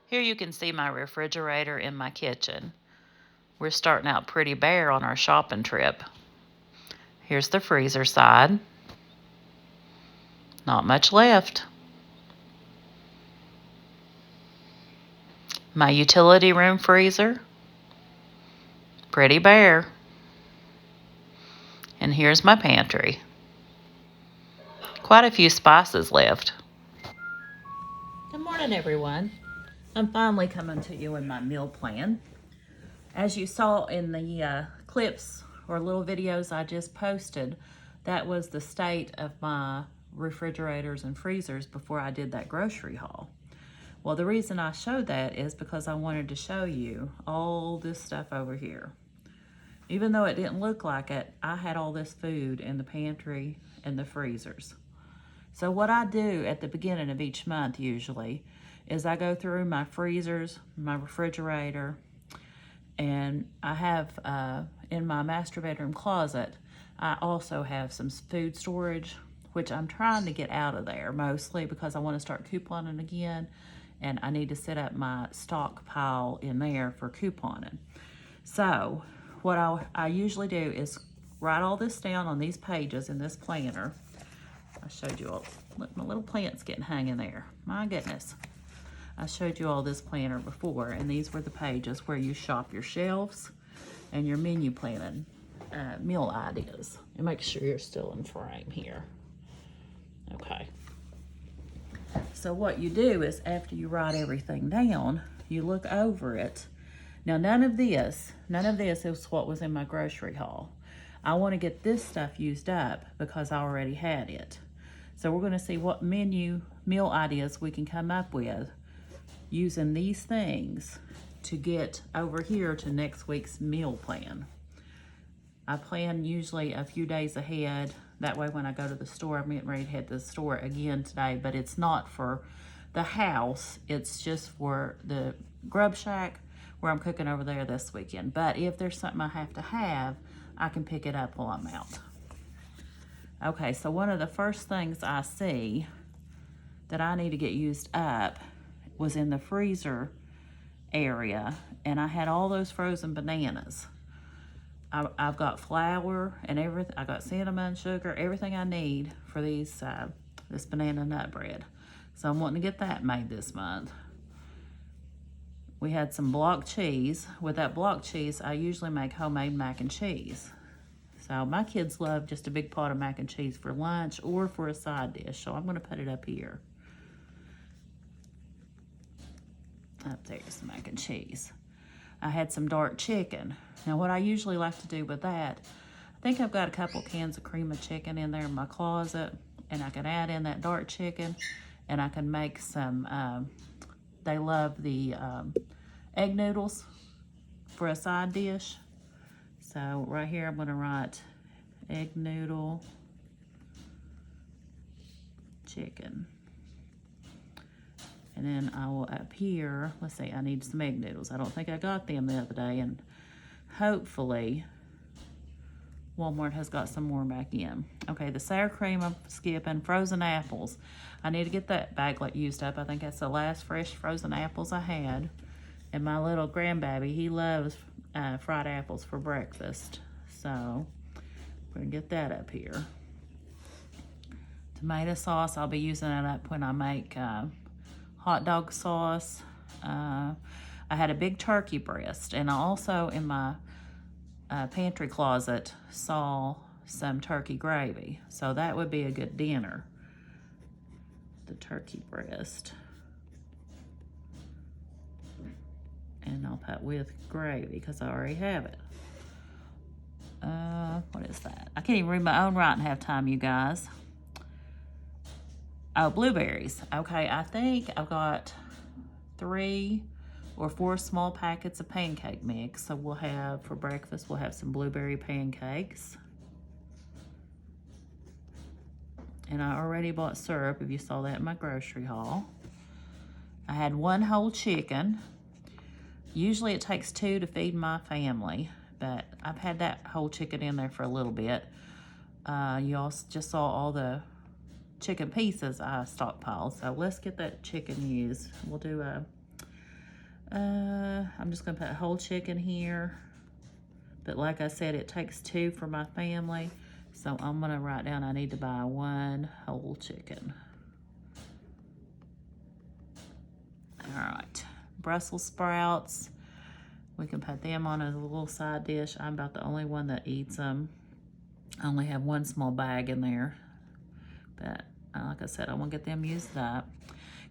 Here you can see my refrigerator in my kitchen. We're starting out pretty bare on our shopping trip. Here's the freezer side. Not much left. My utility room freezer. Pretty bare. And here's my pantry. Quite a few spices left. Good morning, everyone. I'm finally coming to you in my meal plan. As you saw in the clips or little videos I just posted, that was the state of my refrigerators and freezers before I did that grocery haul. Well, the reason I showed that is because I wanted to show you all this stuff over here. Even though it didn't look like it, I had all this food in the pantry and the freezers. So what I do at the beginning of each month usually is I go through my freezers, my refrigerator, and I have in my master bedroom closet, I also have some food storage, which I'm trying to get out of there mostly because I want to start couponing again, and I need to set up my stockpile in there for couponing. So what I usually do is write all this down on these pages in this planner. I showed you all, look, my little plant's getting hanging there. My goodness. I showed you all this planner before, and these were the pages where you shop your shelves and your menu planning meal ideas. And make sure you're still in frame here. Okay. So what you do is after you write everything down, you look over it. Now none of this is what was in my grocery haul. I want to get this stuff used up because I already had it. So we're going to see what meal ideas we can come up with using these things to get over here to next week's meal plan. I plan usually a few days ahead. That way when I go to the store, I'm getting ready to head to the store again today, but it's not for the house. It's just for the grub shack where I'm cooking over there this weekend. But if there's something I have to have, I can pick it up while I'm out. Okay, so one of the first things I see that I need to get used up was in the freezer area, and I had all those frozen bananas. I've got flour and everything. I got cinnamon, sugar, everything I need for these this banana nut bread. So I'm wanting to get that made this month. We had some block cheese. With that block cheese, I usually make homemade mac and cheese. So my kids love just a big pot of mac and cheese for lunch or for a side dish. So I'm going to put it up here. Up there's the mac and cheese. I had some dark chicken. Now what I usually like to do with that, I think I've got a couple cans of cream of chicken in there in my closet, and I can add in that dark chicken, and I can make some, they love the egg noodles for a side dish. So right here I'm going to write egg noodle chicken. And then I will up here, let's see, I need some egg noodles. I don't think I got them the other day, and hopefully Walmart has got some more back in. Okay, the sour cream I'm skipping. Frozen apples. I need to get that bag used up. I think that's the last fresh frozen apples I had. And my little grandbaby, he loves fried apples for breakfast. So we're gonna get that up here. Tomato sauce, I'll be using that up when I make hot dog sauce. I had a big turkey breast, and I also in my pantry closet saw some turkey gravy, so that would be a good dinner. The turkey breast, and I'll put with gravy because I already have it. What is that? I can't even read my own writing half time, you guys. Oh, blueberries. Okay, I think I've got 3 or 4 small packets of pancake mix. So we'll have, for breakfast, we'll have some blueberry pancakes. And I already bought syrup, if you saw that in my grocery haul. I had 1 whole chicken. Usually it takes 2 to feed my family, but I've had that whole chicken in there for a little bit. You all just saw all the chicken pieces I stockpiled. So let's get that chicken used. We'll do I'm just gonna put whole chicken here. But like I said, it takes 2 for my family. So I'm gonna write down I need to buy 1 whole chicken. All right, Brussels sprouts. We can put them on as a little side dish. I'm about the only one that eats them. I only have 1 small bag in there. But like I said, I want to get them used up.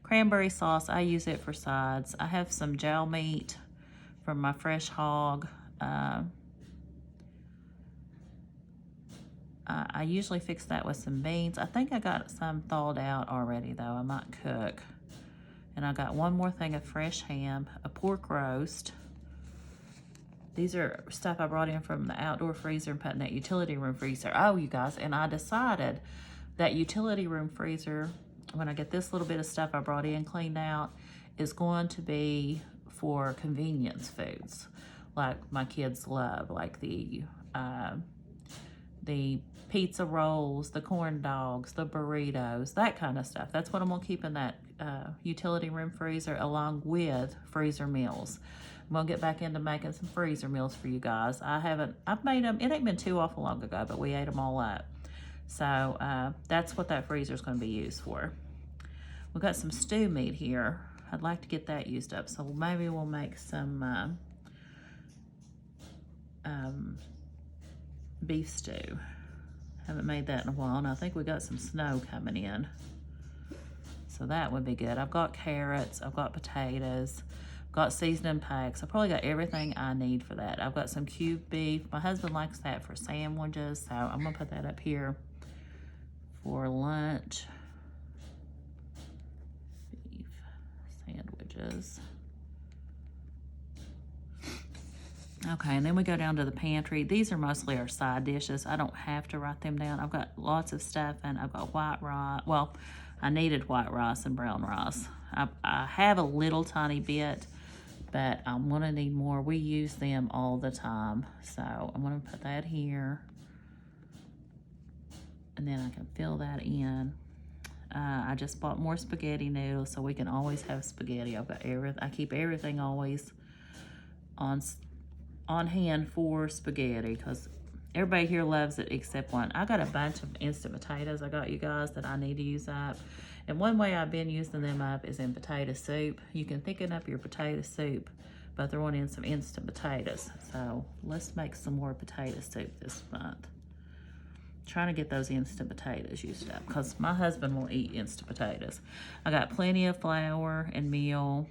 Cranberry sauce, I use it for sides. I have some jowl meat from my fresh hog. I usually fix that with some beans. I think I got some thawed out already though. I might cook. And I got 1 more thing of fresh ham, a pork roast. These are stuff I brought in from the outdoor freezer and put in that utility room freezer. Oh, you guys, and I decided that utility room freezer, when I get this little bit of stuff I brought in cleaned out, is going to be for convenience foods like my kids love, like the pizza rolls, the corn dogs, the burritos, that kind of stuff. That's what I'm gonna keep in that utility room freezer along with freezer meals. I'm gonna get back into making some freezer meals for you guys. I've made them, it ain't been too awful long ago, but we ate them all up. So that's what that freezer is gonna be used for. We've got some stew meat here. I'd like to get that used up. So maybe we'll make some beef stew. Haven't made that in a while, and I think we got some snow coming in. So that would be good. I've got carrots, I've got potatoes, I've got seasoning packs. I probably got everything I need for that. I've got some cubed beef. My husband likes that for sandwiches, so I'm gonna put that up here for lunch. Beef sandwiches. Okay, and then we go down to the pantry. These are mostly our side dishes. I don't have to write them down. I've got lots of stuff, and I've got white rice. Well, I needed white rice and brown rice. I have a little tiny bit, but I'm gonna need more. We use them all the time. So I'm gonna put that here. And then I can fill that in. I just bought more spaghetti noodles so we can always have spaghetti. I've got everything. I keep everything always on hand for spaghetti because everybody here loves it except one. I got a bunch of instant potatoes I got, you guys, that I need to use up. And one way I've been using them up is in potato soup. You can thicken up your potato soup by throwing in some instant potatoes. So let's make some more potato soup this month. Trying to get those instant potatoes used up because my husband will eat instant potatoes. I got plenty of flour and meal.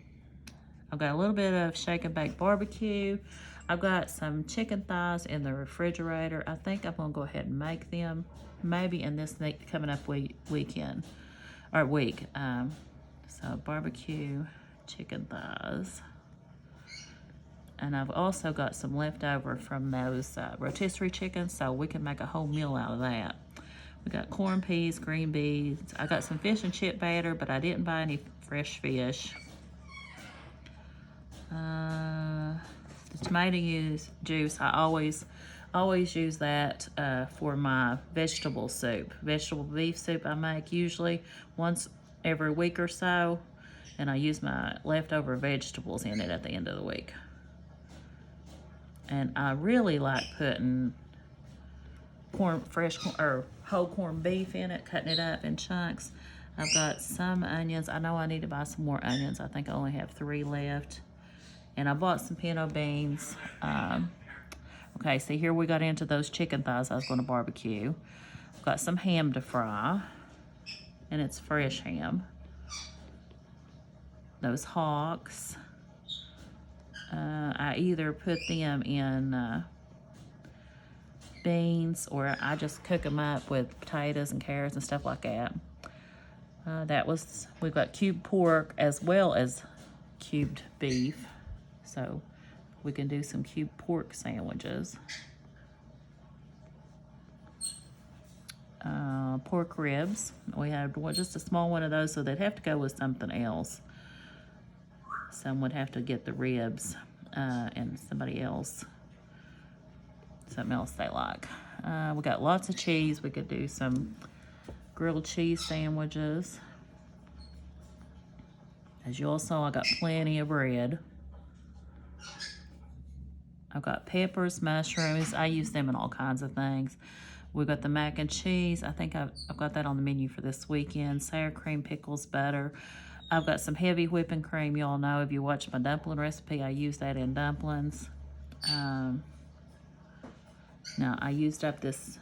I've got a little bit of shake and bake barbecue. I've got some chicken thighs in the refrigerator. I think I'm gonna go ahead and make them maybe in this coming up weekend or week. So barbecue chicken thighs. And I've also got some leftover from those rotisserie chickens, so we can make a whole meal out of that. We got corn peas, green beans. I got some fish and chip batter, but I didn't buy any fresh fish. The tomato juice, I always use that for my vegetable soup. Vegetable beef soup I make usually once every week or so, and I use my leftover vegetables in it at the end of the week. And I really like putting fresh or whole corned beef in it, cutting it up in chunks. I've got some onions. I know I need to buy some more onions. I think I only have 3 left. And I bought some pinto beans. Okay, see here we got into those chicken thighs I was going to barbecue. I've got some ham to fry, and it's fresh ham. Those hocks, I either put them in beans or I just cook them up with potatoes and carrots and stuff like that. We've got cubed pork as well as cubed beef. So we can do some cubed pork sandwiches. Pork ribs. We have just a small one of those, so they'd have to go with something else. Some would have to get the ribs and something else they like. We got lots of cheese. We could do some grilled cheese sandwiches. As you all saw, I got plenty of bread. I've got peppers, mushrooms. I use them in all kinds of things. We've got the mac and cheese. I think I've got that on the menu for this weekend. Sour cream, pickles, butter. I've got some heavy whipping cream. You all know if you watch my dumpling recipe, I use that in dumplings. Now, I used up this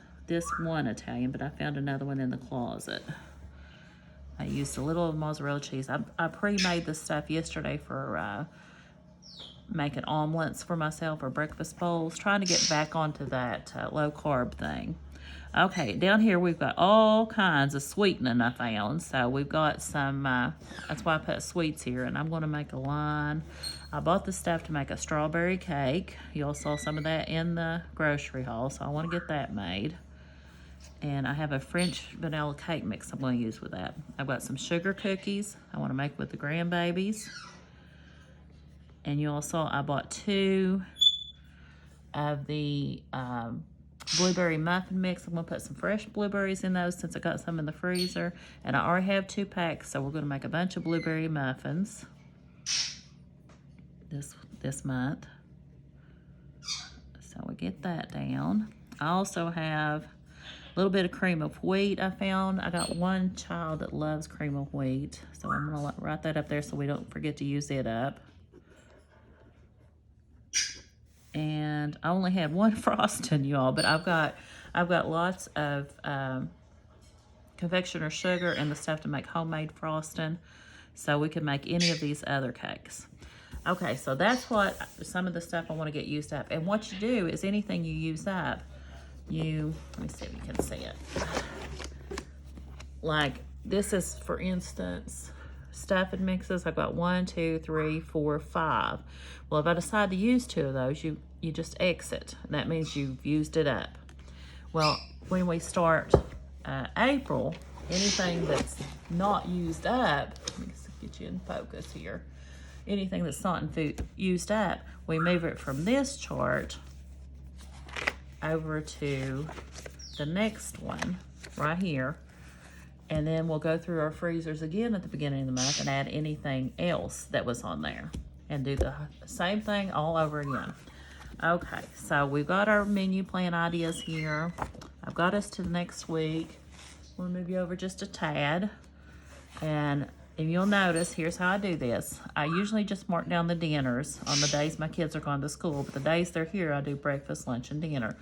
one Italian, but I found another one in the closet. I used a little mozzarella cheese. I pre-made this stuff yesterday for making omelets for myself or breakfast bowls, trying to get back onto that low-carb thing. Okay, down here we've got all kinds of sweetening I found. So we've got some, that's why I put sweets here, and I'm going to make a line. I bought the stuff to make a strawberry cake. You all saw some of that in the grocery haul, so I want to get that made. And I have a French vanilla cake mix I'm going to use with that. I've got some sugar cookies I want to make with the grandbabies. And you all saw I bought 2 of the blueberry muffin mix. I'm going to put some fresh blueberries in those since I got some in the freezer. And I already have 2 packs, so we're going to make a bunch of blueberry muffins this month. So we get that down. I also have a little bit of cream of wheat I found. I got one child that loves cream of wheat, so I'm going to write that up there so we don't forget to use it up. And I only had 1 frosting, y'all, but I've got lots of confectioner sugar and the stuff to make homemade frosting, so we can make any of these other cakes. Okay, so that's what some of the stuff I want to get used up. And what you do is anything you use up, let me see if you can see it. Like this is, for instance, stuffing mixes. I've got 1, 2, 3, 4, 5. Well, if I decide to use 2 of those, you just exit. That means you've used it up. Well, when we start April, anything that's not used up, let me get you in focus here. Anything that's not used up, we move it from this chart over to the next one right here. And then we'll go through our freezers again at the beginning of the month and add anything else that was on there and do the same thing all over again. Okay, so we've got our menu plan ideas here. I've got us to the next week. We'll move you over just a tad. And if you'll notice, here's how I do this. I usually just mark down the dinners on the days my kids are gone to school, but the days they're here, I do breakfast, lunch, and dinner.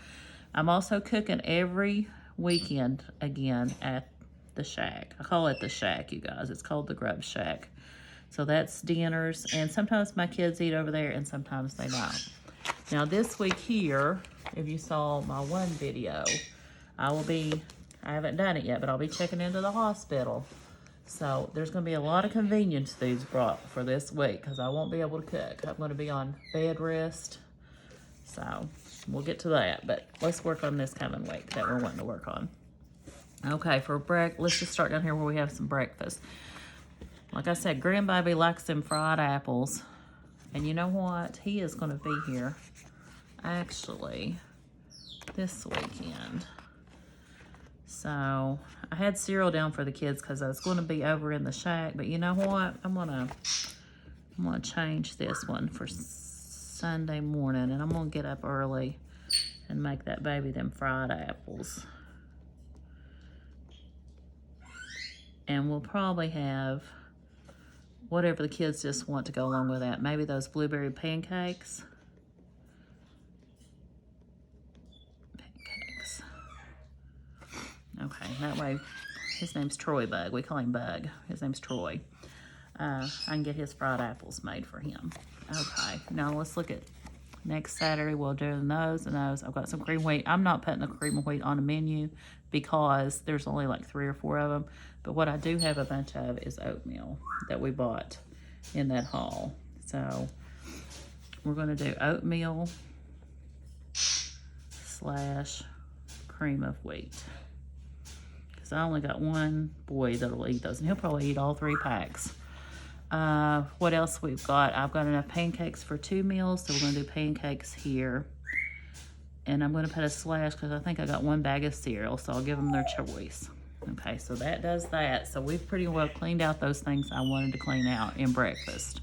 I'm also cooking every weekend again at the shack. I call it the shack, you guys. It's called the Grub Shack. So that's dinners, and sometimes my kids eat over there and sometimes they don't. Now this week here, if you saw my one video, I haven't done it yet, but I'll be checking into the hospital. So there's going to be a lot of convenience foods brought for this week because I won't be able to cook. I'm going to be on bed rest. So we'll get to that, but let's work on this coming week that we're wanting to work on. Okay, for let's just start down here where we have some breakfast. Like I said, grandbaby likes them fried apples. And you know what? He is going to be here actually this weekend. So I had cereal down for the kids because I was going to be over in the shack. But you know what? I'm gonna change this one for Sunday morning. And I'm going to get up early and make that baby them fried apples. And we'll probably have whatever the kids just want to go along with that. Maybe those blueberry pancakes. Okay, that way, his name's Troy Bug. We call him Bug. His name's Troy. I can get his fried apples made for him. Okay, now let's look at next Saturday. We'll do those and those. I've got some cream of wheat. I'm not putting the cream of wheat on the menu because there's only like 3 or 4 of them. But what I do have a bunch of is oatmeal that we bought in that haul. So we're going to do oatmeal / cream of wheat. Because I only got one boy that'll eat those, and he'll probably eat all 3 packs. What else we've got? I've got enough pancakes for 2 meals, so we're going to do pancakes here. And I'm going to put a slash because I think I got 1 bag of cereal, so I'll give them their choice. Okay, so that does that. So we've pretty well cleaned out those things I wanted to clean out in breakfast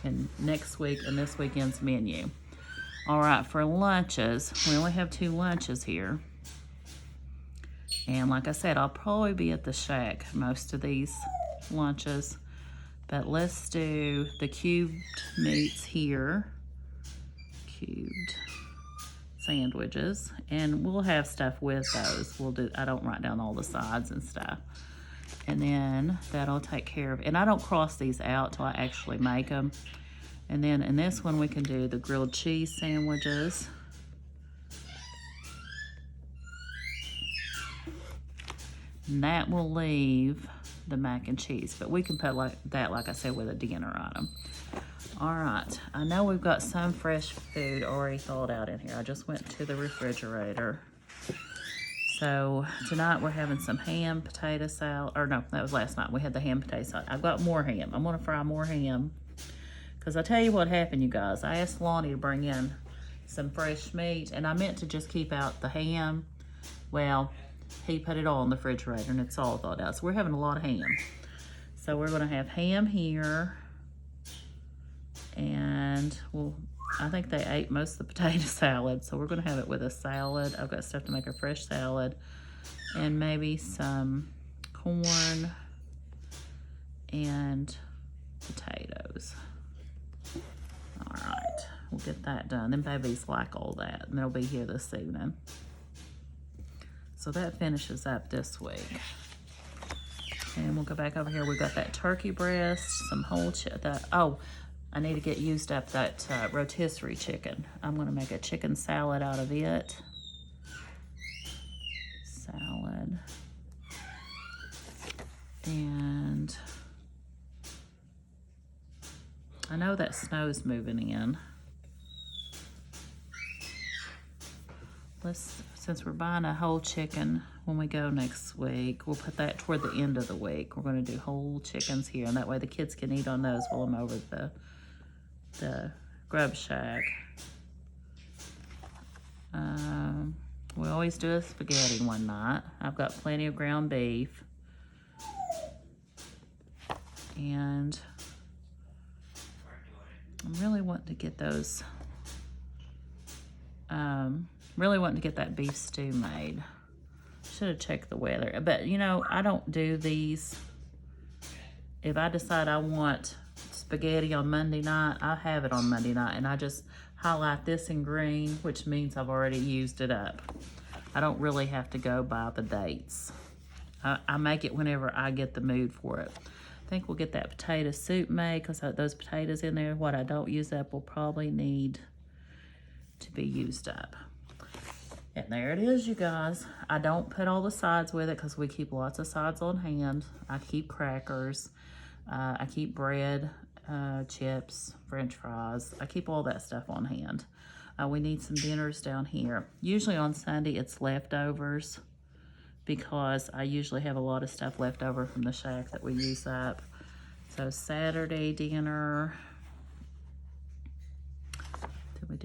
and next week and this weekend's menu. All right, for lunches, we only have 2 lunches here. And like I said, I'll probably be at the shack most of these lunches. But let's do the cubed meats here. Cubed sandwiches. And we'll have stuff with those. I don't write down all the sides and stuff. And then that'll take care of, and I don't cross these out till I actually make them. And then in this one, we can do the grilled cheese sandwiches. And that will leave the mac and cheese, but we can put like I said, with a dinner item. All right, I know we've got some fresh food already thawed out in here. I just went to the refrigerator. So tonight we're having some ham potato salad, or no, that was last night. We had the ham potato salad. I've got more ham. I'm gonna fry more ham. Because I tell you what happened, you guys. I asked Lonnie to bring in some fresh meat, and I meant to just keep out the ham. Well, he put it all in the refrigerator, and it's all thawed out. So we're having a lot of ham. So we're gonna have ham here. And I think they ate most of the potato salad, so we're gonna have it with a salad. I've got stuff to make a fresh salad, and maybe some corn and potatoes. All right, we'll get that done. Them babies like all that, and they'll be here this evening. So that finishes up this week. And we'll go back over here. We've got that turkey breast, some whole I need to get used up that rotisserie chicken. I'm gonna make a chicken salad out of it. Salad. And I know that snow's moving in. Since we're buying a whole chicken when we go next week, we'll put that toward the end of the week. We're gonna do whole chickens here, and that way the kids can eat on those while I'm over at the grub shack. We always do a spaghetti one night. I've got plenty of ground beef. And I'm really wanting to get those, really wanting to get that beef stew made. Should have checked the weather. But you know, I don't do these. If I decide I want spaghetti on Monday night, I have it on Monday night, and I just highlight this in green, which means I've already used it up. I don't really have to go by the dates. I make it whenever I get the mood for it. I think we'll get that potato soup made, because those potatoes in there, what I don't use up will probably need to be used up. And there it is, you guys. I don't put all the sides with it because we keep lots of sides on hand. I keep crackers. I keep bread, chips, french fries. I keep all that stuff on hand. We need some dinners down here. Usually on Sunday it's leftovers, because I usually have a lot of stuff left over from the shack that we use up. So Saturday dinner, we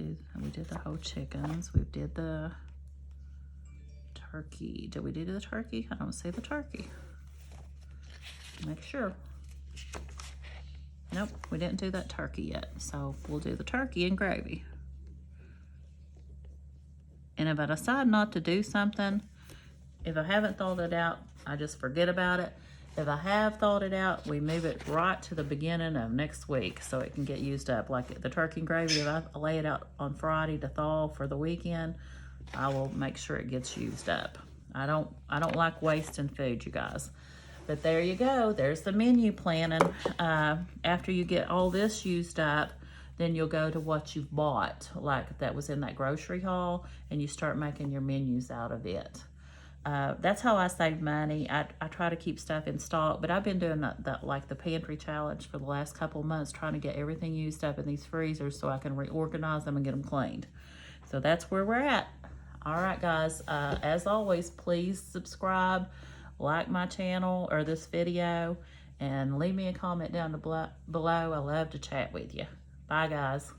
did the whole chickens. We did the turkey. Did we do the turkey? I don't see the turkey. Make sure. Nope, we didn't do that turkey yet. So we'll do the turkey and gravy. And if I decide not to do something, if I haven't thought it out, I just forget about it. If I have thought it out, we move it right to the beginning of next week so it can get used up. Like the turkey and gravy, if I lay it out on Friday to thaw for the weekend, I will make sure it gets used up. I don't like wasting food, you guys. But there you go. There's the menu planning. After you get all this used up, then you'll go to what you've bought, like that was in that grocery haul, and you start making your menus out of it. That's how I save money. I try to keep stuff in stock, but I've been doing like the pantry challenge for the last couple of months, trying to get everything used up in these freezers so I can reorganize them and get them cleaned. So that's where we're at. All right, guys, as always, please subscribe, like my channel or this video, and leave me a comment down below. I love to chat with you. Bye, guys.